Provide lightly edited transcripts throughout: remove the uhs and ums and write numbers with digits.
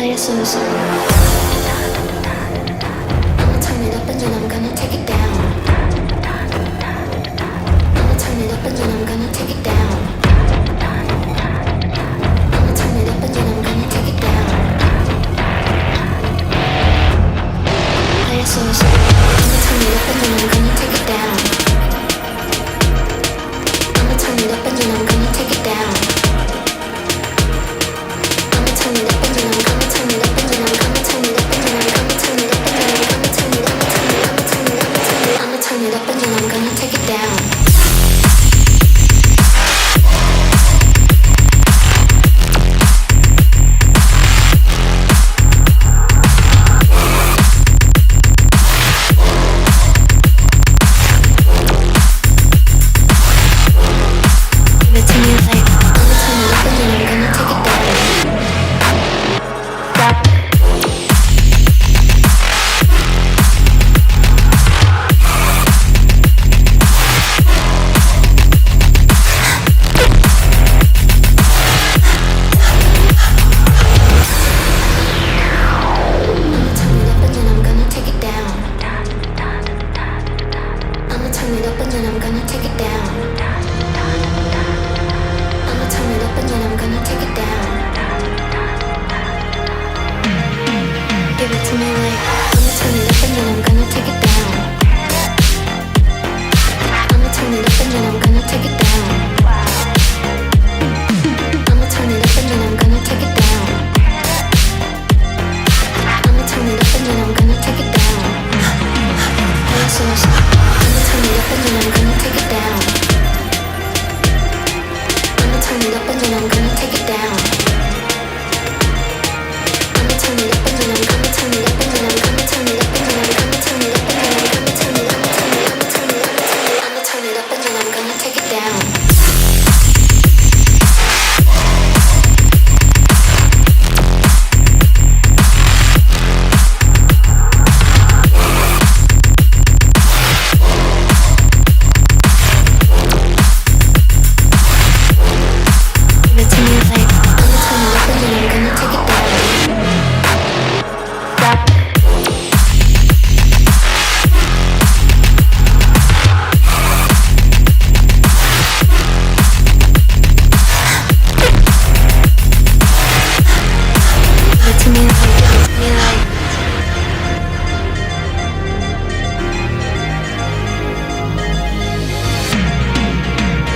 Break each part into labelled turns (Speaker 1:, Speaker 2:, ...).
Speaker 1: play it so slow. I'ma turn it up and then I'm gonna take it down. I'ma turn it up and then I'm gonna take it down. I'ma turn it up and then I'm gonna take it down. Play it so slow. I'ma turn it up and then I'm gonna take it down. I'ma turn it up and then I'm gonna take it down. I'ma turn it up and then I'm gonna turn it up and then I'm gonna turn it up and then I'm gonna turn it up and then I'm gonna turn it up and then I'm gonna turn it up and then I'ma turn it up and then I'm gonna take it down.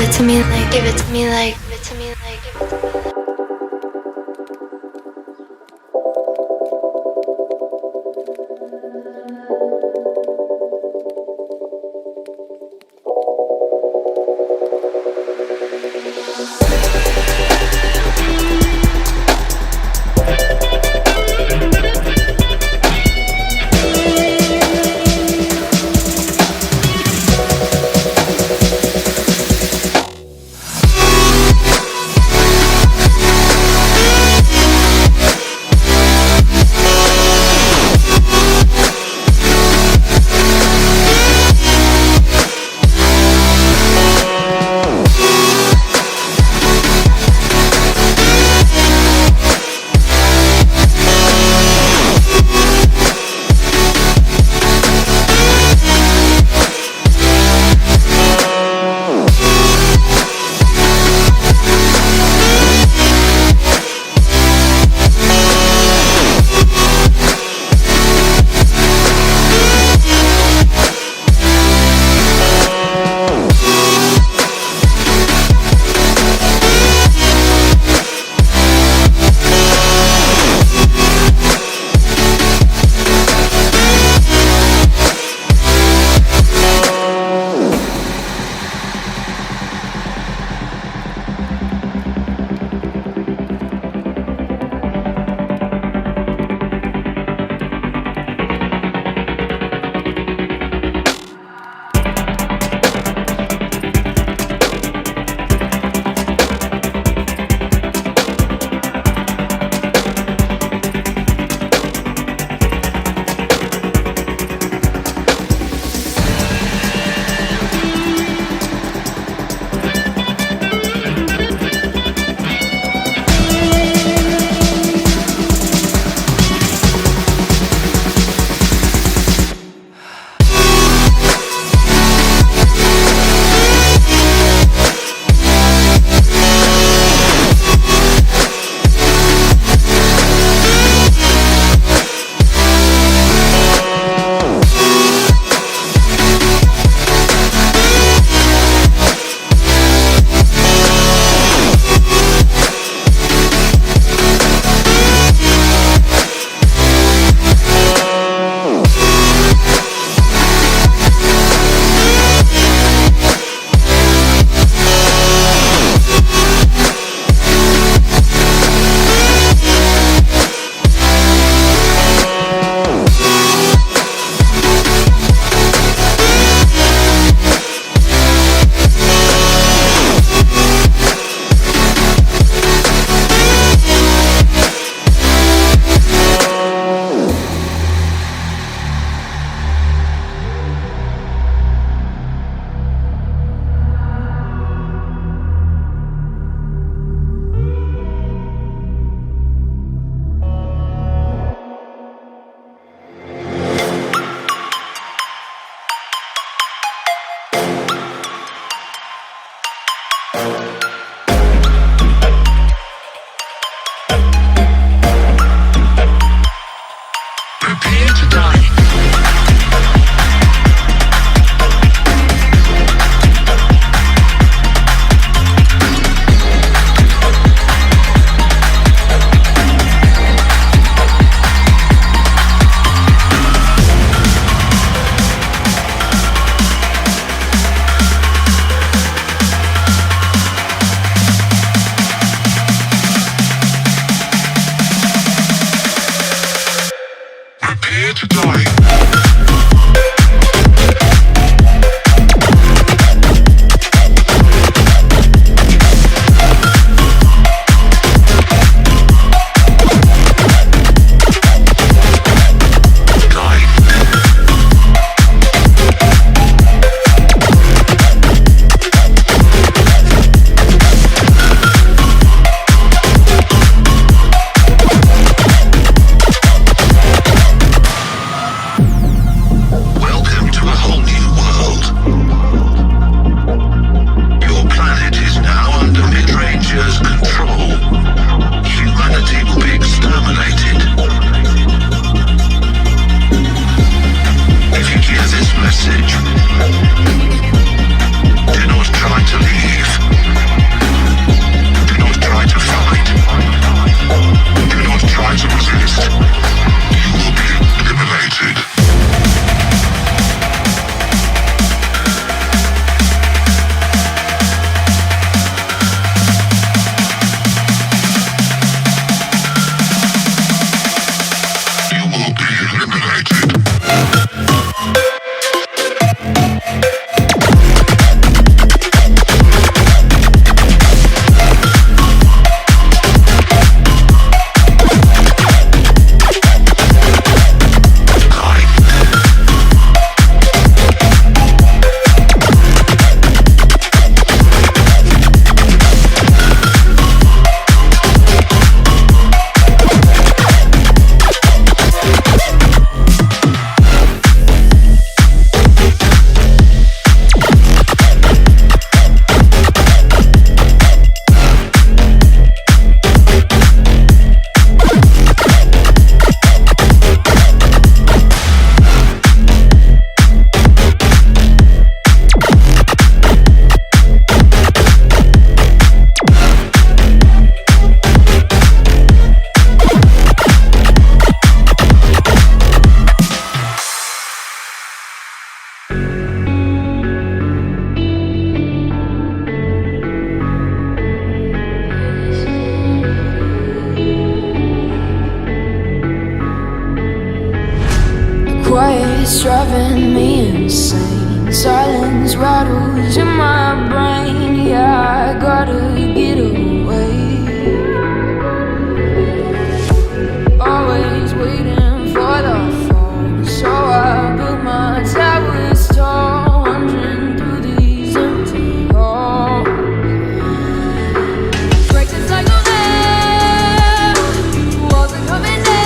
Speaker 1: Give it to me like, give it to me like, give it to me like.
Speaker 2: here to die.
Speaker 3: Quiet's driving me insane. Silence rattles in my brain. Yeah, I gotta get away. Always waiting for the fall, so I built my towers tall, wandering through these empty halls. Break the cycle now, walls are coming down.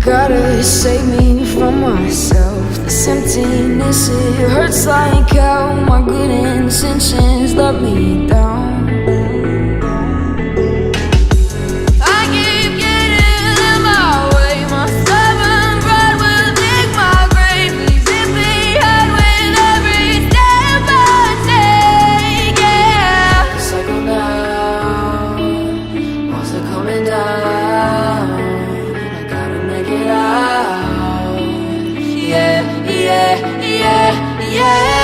Speaker 3: Gotta save me from myself. This emptiness, it hurts like hell. My good intentions let me down. I keep getting in my way. My stubborn pride will dig my grave. Please hit me hard with every step I take. Yeah, cycle down, walls are coming down. Get out. Yeah, yeah, yeah, yeah.